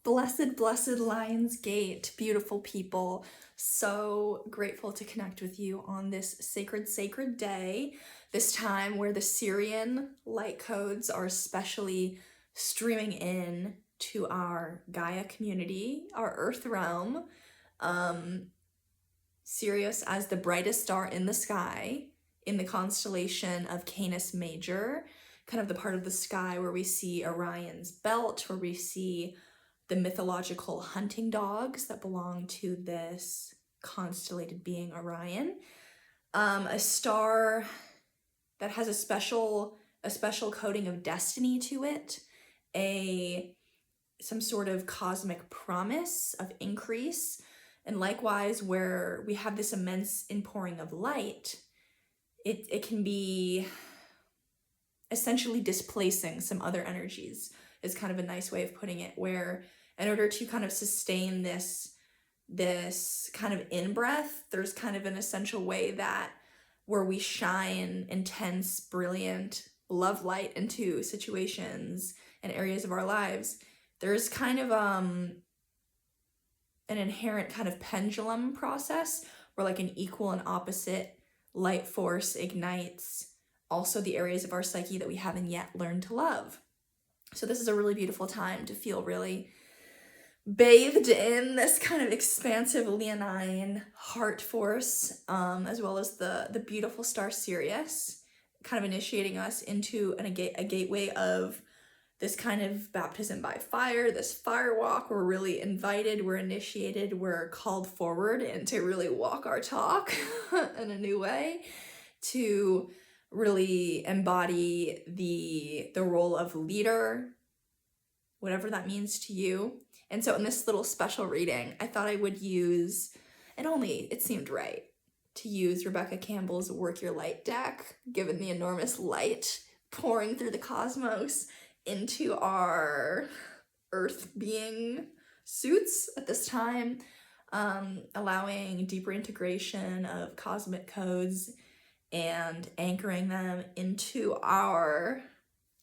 Blessed, blessed Lion's Gate, beautiful people. So grateful to connect with you on this sacred, sacred day. This time where the Sirian light codes are especially streaming in to our Gaia community, our Earth realm. Sirius as the brightest star in the sky in the constellation of Canis Major, kind of the part of the sky where we see Orion's belt, where we see the mythological hunting dogs that belong to this constellated being Orion. A star that has a special coding of destiny to it, some sort of cosmic promise of increase, and likewise where we have this immense inpouring of light, it can be essentially displacing some other energies is kind of a nice way of putting it, where in order to kind of sustain this kind of in-breath, there's kind of an essential way that where we shine intense, brilliant love light into situations and areas of our lives, there's kind of an inherent kind of pendulum process where like an equal and opposite light force ignites also the areas of our psyche that we haven't yet learned to love. So this is a really beautiful time to feel really bathed in this kind of expansive leonine heart force, as well as the beautiful star Sirius, kind of initiating us into a gateway of this kind of baptism by fire, this fire walk. We're really invited, we're initiated, we're called forward and to really walk our talk in a new way, to really embody the role of leader, whatever that means to you. And so in this little special reading, I thought I would use, it seemed right to use Rebecca Campbell's Work Your Light deck, given the enormous light pouring through the cosmos into our earth being suits at this time, allowing deeper integration of cosmic codes and anchoring them into our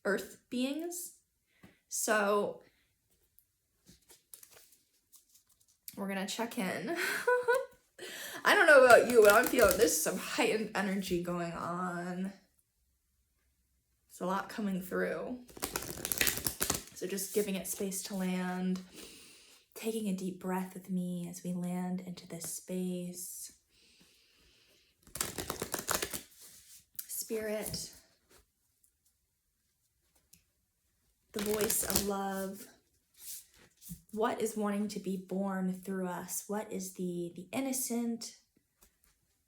earth beings. So we're gonna check in. I don't know about you, but I'm feeling there's some heightened energy going on. It's a lot coming through. So just giving it space to land, taking a deep breath with me as we land into this space. Spirit, the voice of love, what is wanting to be born through us? What is the innocent,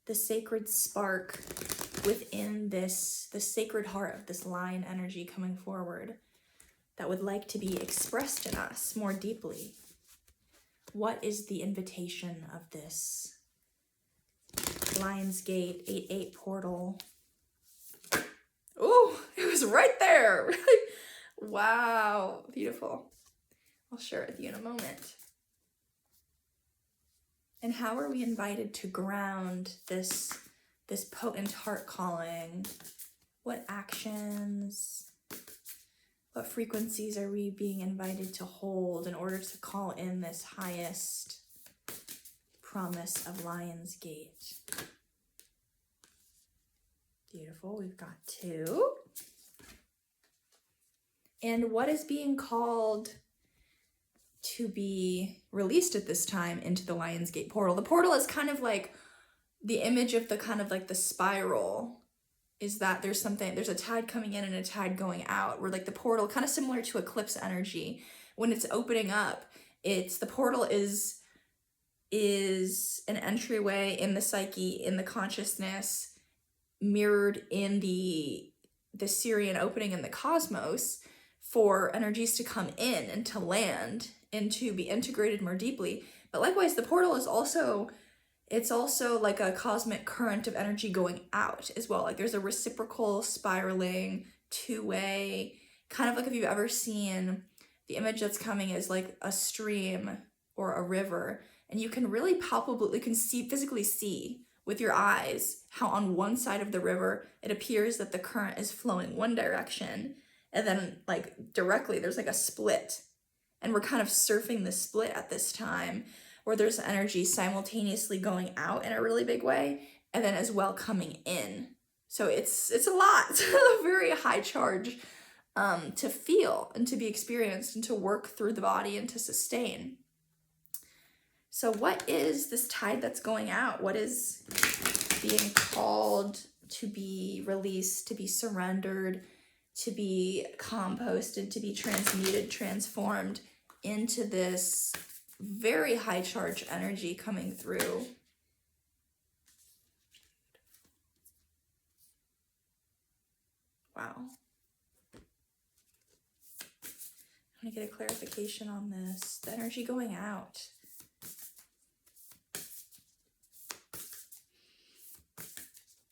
the sacred spark within the sacred heart of this lion energy coming forward that would like to be expressed in us more deeply? What is the invitation of this Lion's Gate 8-8 portal? Oh, it was right there. Wow, beautiful. I'll share it with you in a moment. And how are we invited to ground this potent heart calling? What actions, what frequencies are we being invited to hold in order to call in this highest promise of Lion's Gate? Beautiful, we've got 2. And what is being called to be released at this time into the Lion's Gate portal? The portal is kind of like the image of the kind of like the spiral, is that there's a tide coming in and a tide going out, where like the portal, kind of similar to eclipse energy, when it's opening up, the portal is an entryway in the psyche, in the consciousness, mirrored in the Sirian opening in the cosmos, for energies to come in and to land and to be integrated more deeply. But likewise, the portal is also like a cosmic current of energy going out as well. Like there's a reciprocal spiraling, two-way, kind of like if you've ever seen the image that's coming is like a stream or a river, and you can really palpably, you can physically see with your eyes how on one side of the river it appears that the current is flowing one direction, and then like directly there's like a split, And we're kind of surfing the split at this time where there's energy simultaneously going out in a really big way and then as well coming in. So it's a lot. It's a very high charge to feel and to be experienced and to work through the body and to sustain. So what is this tide that's going out? What is being called to be released, to be surrendered, to be composted, to be transmuted, transformed into this very high charge energy coming through? Wow. I'm going to get a clarification on this. The energy going out.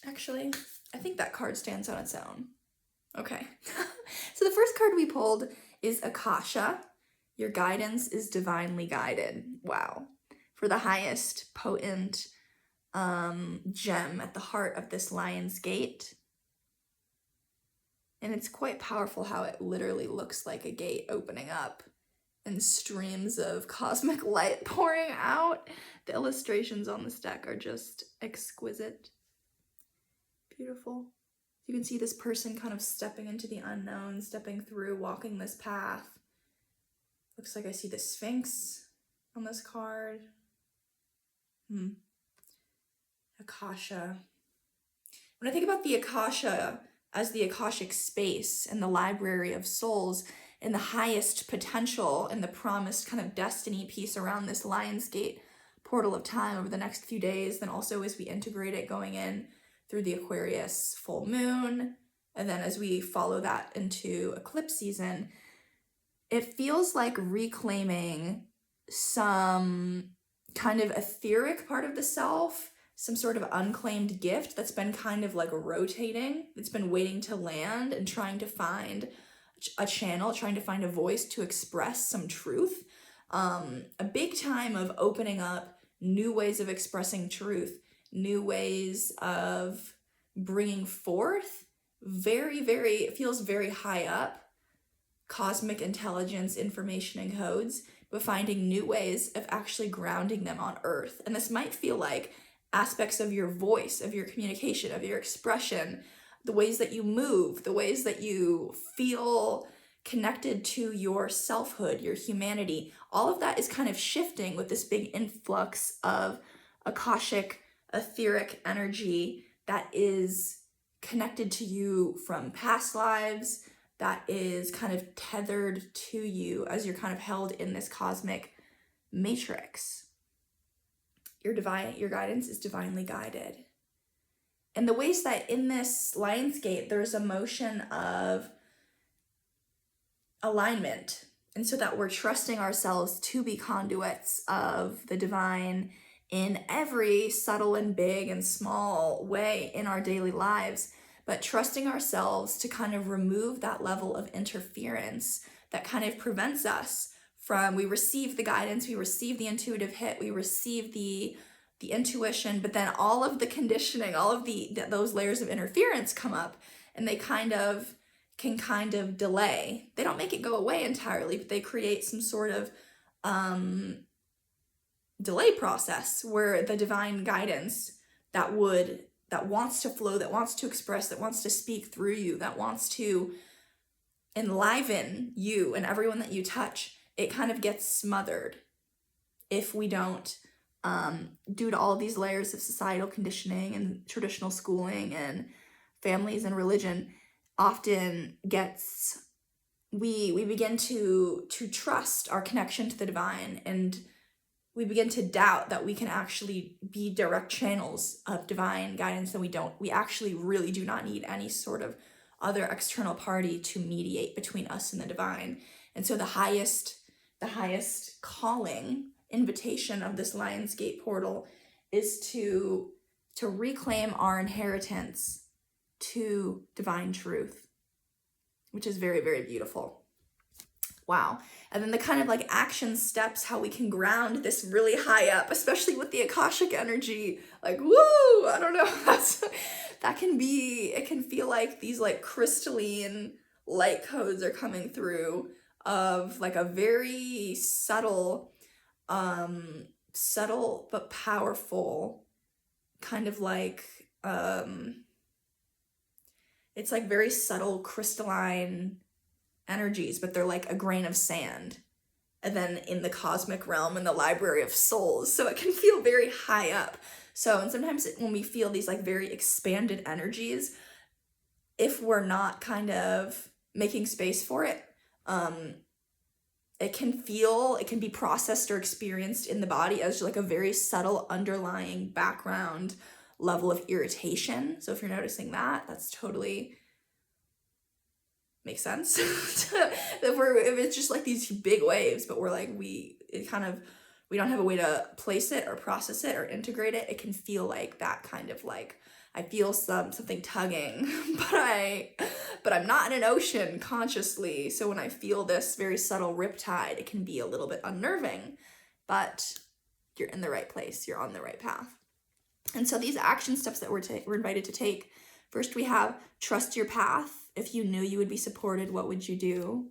Actually, I think that card stands on its own. Okay. So the first card we pulled is Akasha. Your guidance is divinely guided. Wow. For the highest potent gem at the heart of this Lion's Gate. And it's quite powerful how it literally looks like a gate opening up and streams of cosmic light pouring out. The illustrations on this deck are just exquisite. Beautiful. You can see this person kind of stepping into the unknown, stepping through, walking this path. Looks like I see the Sphinx on this card. Akasha. When I think about the Akasha as the Akashic space and the library of souls and the highest potential and the promised kind of destiny piece around this Lion's Gate portal of time over the next few days, then also as we integrate it going in through the Aquarius full moon, and then as we follow that into eclipse season, it feels like reclaiming some kind of etheric part of the self, some sort of unclaimed gift that's been kind of like rotating, it's been waiting to land and trying to find a channel, trying to find a voice to express some truth. A big time of opening up new ways of expressing truth, new ways of bringing forth it feels very high up, cosmic intelligence, information, and codes, but finding new ways of actually grounding them on earth. And this might feel like aspects of your voice, of your communication, of your expression, the ways that you move, the ways that you feel connected to your selfhood, your humanity. All of that is kind of shifting with this big influx of Akashic etheric energy that is connected to you from past lives, that is kind of tethered to you as you're kind of held in this cosmic matrix. Your guidance is divinely guided. And the ways that in this Lion's Gate, there's a motion of alignment. And so that we're trusting ourselves to be conduits of the divine in every subtle and big and small way in our daily lives, but trusting ourselves to kind of remove that level of interference that kind of prevents us from, we receive the guidance, we receive the intuitive hit, we receive the intuition, but then all of the conditioning, all of those layers of interference come up, and they can kind of delay. They don't make it go away entirely, but they create some sort of delay process where the divine guidance that wants to flow, that wants to express, that wants to speak through you, that wants to enliven you and everyone that you touch, it kind of gets smothered if we don't, due to all of these layers of societal conditioning and traditional schooling and families and religion, often we begin to trust our connection to the divine, and we begin to doubt that we can actually be direct channels of divine guidance, and we actually really do not need any sort of other external party to mediate between us and the divine. And so the highest calling, invitation of this Lion's Gate portal is to reclaim our inheritance to divine truth, which is very, very beautiful. Wow. And then the kind of like action steps, how we can ground this really high up, especially with the Akashic energy, like, woo, I don't know, it can feel like these like crystalline light codes are coming through. of like a very subtle but powerful kind of like it's like very subtle crystalline energies, but they're like a grain of sand, and then in the cosmic realm, in the library of souls, so it can feel very high up. So, and sometimes when we feel these like very expanded energies, if we're not kind of making space for it, it can be processed or experienced in the body as like a very subtle underlying background level of irritation. So if you're noticing that, that's totally makes sense. if it's just like these big waves, but we're like, we don't have a way to place it or process it or integrate it, it can feel like that kind of like, I feel something tugging, but I'm not in an ocean consciously. So when I feel this very subtle riptide, it can be a little bit unnerving, but you're in the right place. You're on the right path. And so these action steps that we're invited to take, first we have trust your path. If you knew you would be supported, what would you do?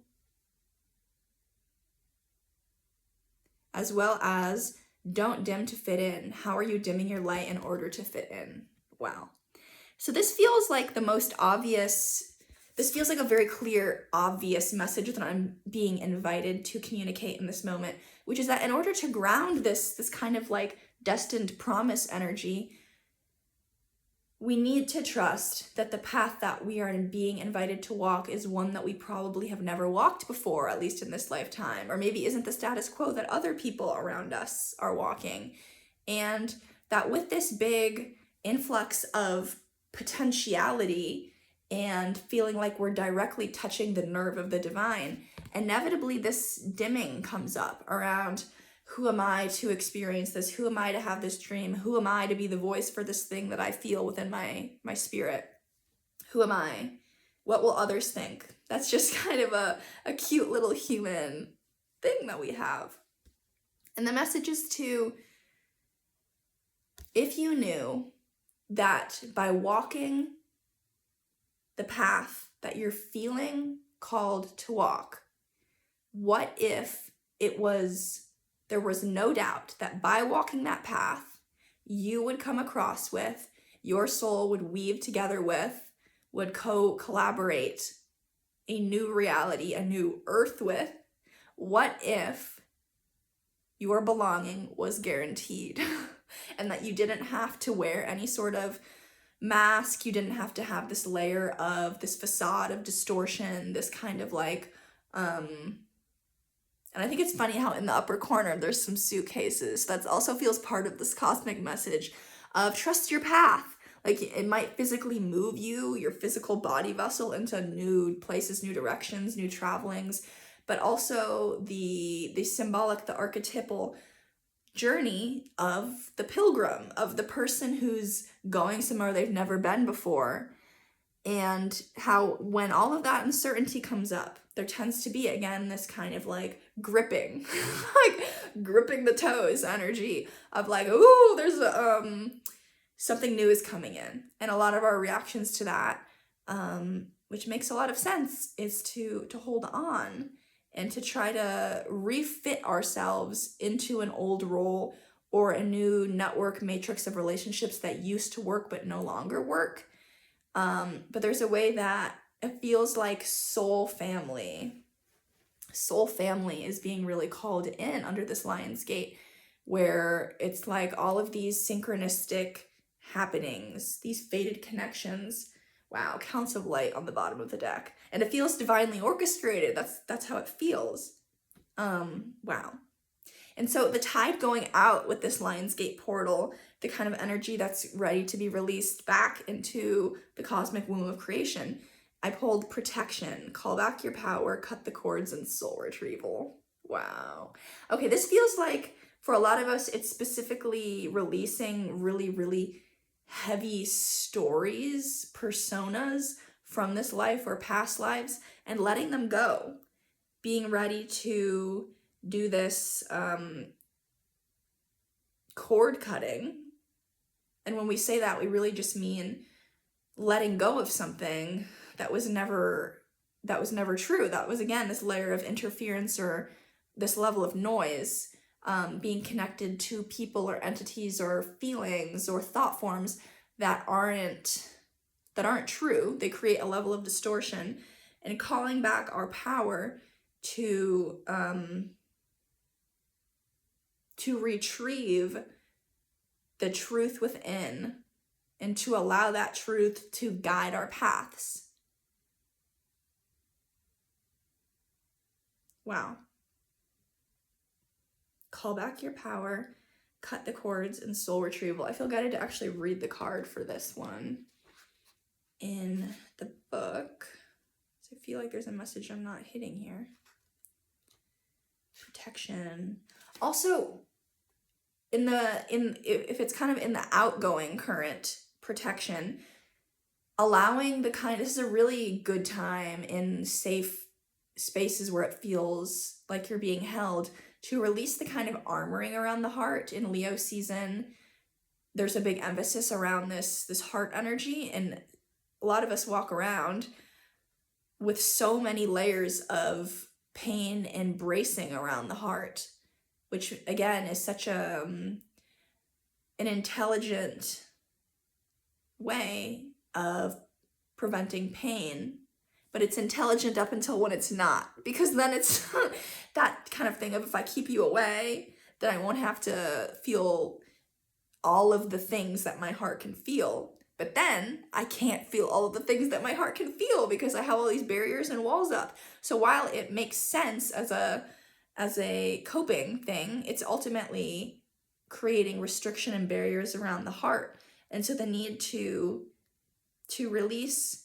As well as don't dim to fit in. How are you dimming your light in order to fit in? Wow. So this feels like the most obvious, this feels like a very clear, obvious message that I'm being invited to communicate in this moment, which is that in order to ground this kind of like destined promise energy, we need to trust that the path that we are being invited to walk is one that we probably have never walked before, at least in this lifetime, or maybe isn't the status quo that other people around us are walking. And that with this big influx of potentiality and feeling like we're directly touching the nerve of the divine, inevitably this dimming comes up around, who am I to experience this? Who am I to have this dream? Who am I to be the voice for this thing that I feel within my spirit? Who am I? What will others think? That's just kind of a cute little human thing that we have. And the message is to, if you knew that by walking the path that you're feeling called to walk, what if there was no doubt that by walking that path, you would come across with, your soul would weave together with, would collaborate a new reality, a new earth with? What if your belonging was guaranteed and that you didn't have to wear any sort of mask, you didn't have to have this layer of this facade of distortion, this kind of like, and I think it's funny how in the upper corner there's some suitcases. That also feels part of this cosmic message of trust your path. Like it might physically move you, your physical body vessel, into new places, new directions, new travelings, but also the symbolic, the archetypal journey of the pilgrim, of the person who's going somewhere they've never been before. And how when all of that uncertainty comes up, there tends to be, again, this kind of like gripping, like gripping the toes energy of like, ooh, there's something new is coming in. And a lot of our reactions to that, which makes a lot of sense, is to hold on and to try to refit ourselves into an old role or a new network matrix of relationships that used to work but no longer work. But there's a way that it feels like soul family is being really called in under this Lion's Gate, where it's like all of these synchronistic happenings, these fated connections. Wow, counts of light on the bottom of the deck. And it feels divinely orchestrated. That's how it feels. Wow. And so the tide going out with this Lion's Gate portal, the kind of energy that's ready to be released back into the cosmic womb of creation, I pulled protection, call back your power, cut the cords, and soul retrieval. Wow. Okay, this feels like for a lot of us, it's specifically releasing really, really heavy stories, personas from this life or past lives, and letting them go. Being ready to do this cord cutting. And when we say that, we really just mean letting go of something that was never that was never true. That was, again, this layer of interference or this level of noise, being connected to people or entities or feelings or thought forms that aren't true. They create a level of distortion, and calling back our power to retrieve the truth within and to allow that truth to guide our paths. Wow. Call back your power, cut the cords, and soul retrieval. I feel guided to actually read the card for this one in the book. So I feel like there's a message I'm not hitting here. Protection. Also, if it's kind of in the outgoing current, protection, allowing this is a really good time in safe spaces where it feels like you're being held, to release the kind of armoring around the heart. In Leo season, there's a big emphasis around this heart energy, and a lot of us walk around with so many layers of pain and bracing around the heart, which again is such an intelligent way of preventing pain. But it's intelligent up until when it's not, because then it's that kind of thing of, if I keep you away, then I won't have to feel all of the things that my heart can feel. But then I can't feel all of the things that my heart can feel because I have all these barriers and walls up. So while it makes sense as a coping thing, it's ultimately creating restriction and barriers around the heart. And so the need to release,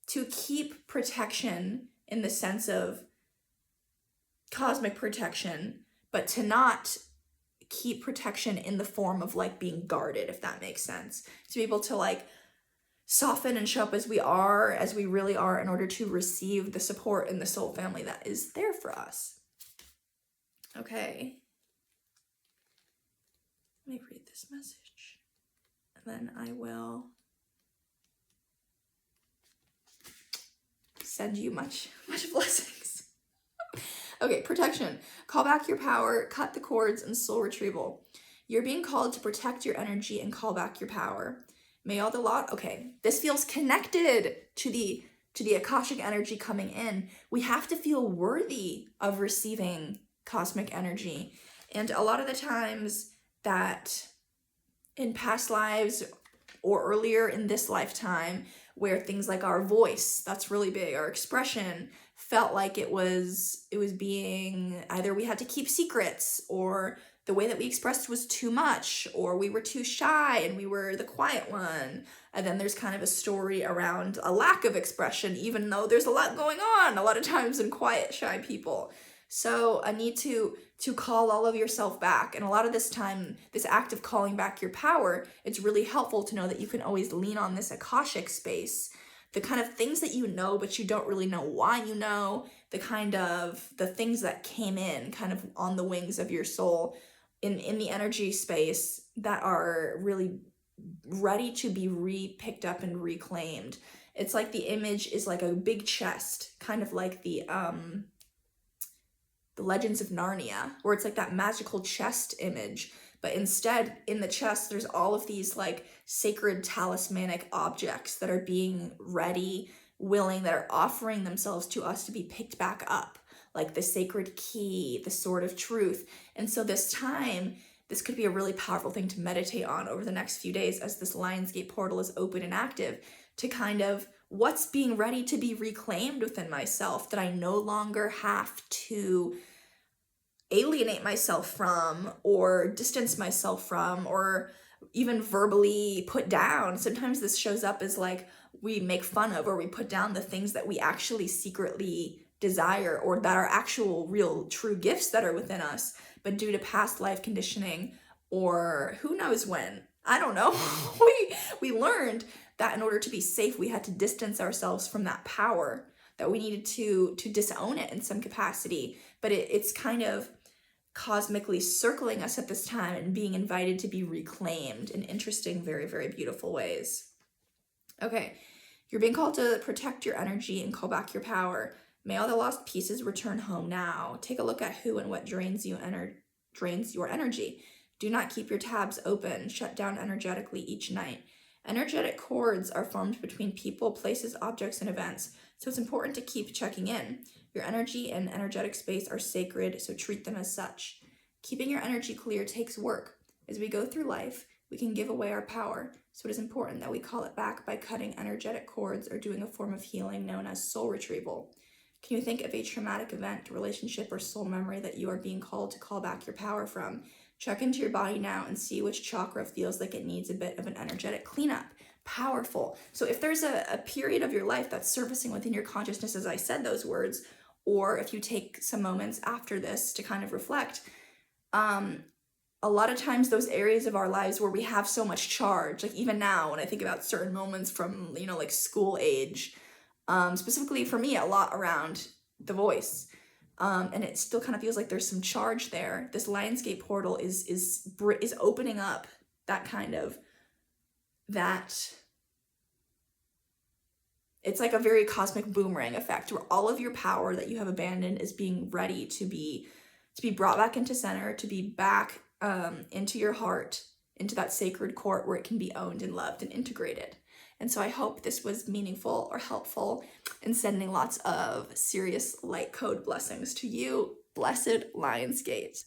to keep protection in the sense of cosmic protection, but to not keep protection in the form of like being guarded, if that makes sense. To be able to like soften and show up as we really are, in order to receive the support in the soul family that is there for us. Okay. Let me read this message, and then I will send you much blessings. Okay, protection. Call back your power, cut the cords, and soul retrieval. You're being called to protect your energy and call back your power. May all the lot. Okay, this feels connected to the Akashic energy coming in. We have to feel worthy of receiving cosmic energy. And a lot of the times that in past lives or earlier in this lifetime, where things like our voice, that's really big, our expression, felt like it was being, either we had to keep secrets, or the way that we expressed was too much, or we were too shy and we were the quiet one. And then there's kind of a story around a lack of expression, even though there's a lot going on a lot of times in quiet, shy people. So a need to call all of yourself back. And a lot of this time, this act of calling back your power, it's really helpful to know that you can always lean on this Akashic space, the kind of things that you know, but you don't really know why you know, the things that came in kind of on the wings of your soul in the energy space that are really ready to be picked up and reclaimed. It's like the image is like a big chest, kind of like the Legends of Narnia, where it's like that magical chest image, but instead in the chest there's all of these like sacred talismanic objects that are being ready, willing, that are offering themselves to us to be picked back up, like the sacred key, the sword of truth. And so this could be a really powerful thing to meditate on over the next few days as this Lionsgate portal is open and active, to kind of, what's being ready to be reclaimed within myself that I no longer have to alienate myself from, or distance myself from, or even verbally put down. Sometimes this shows up as like we make fun of, or we put down the things that we actually secretly desire, or that are actual real true gifts that are within us, but due to past life conditioning, or who knows when, I don't know, we learned that in order to be safe, we had to distance ourselves from that power, that we needed to disown it in some capacity. But it's kind of cosmically circling us at this time and being invited to be reclaimed in interesting, very, very beautiful ways. Okay, You're being called to protect your energy and call back your power. May all the lost pieces return home now. Take a look at who and what drains your energy. Do not keep your tabs open. Shut down energetically each night. Energetic cords are formed between people, places, objects, and events, so it's important to keep checking in. Your energy and energetic space are sacred, so treat them as such. Keeping your energy clear takes work. As we go through life, we can give away our power, so it is important that we call it back by cutting energetic cords or doing a form of healing known as soul retrieval. Can you think of a traumatic event, relationship, or soul memory that you are being called to call back your power from? Check into your body now and see which chakra feels like it needs a bit of an energetic cleanup. Powerful. So if there's a period of your life that's surfacing within your consciousness as I said those words, or if you take some moments after this to kind of reflect, a lot of times those areas of our lives where we have so much charge, like even now when I think about certain moments from, like school age, specifically for me, a lot around the voice. And it still kind of feels like there's some charge there. This Lionsgate portal is opening up that kind of, it's like a very cosmic boomerang effect where all of your power that you have abandoned is being ready to be brought back into center, to be back into your heart, into that sacred court where it can be owned and loved and integrated. And so I hope this was meaningful or helpful in sending lots of Sirius light code blessings to you. Blessed Lionsgate.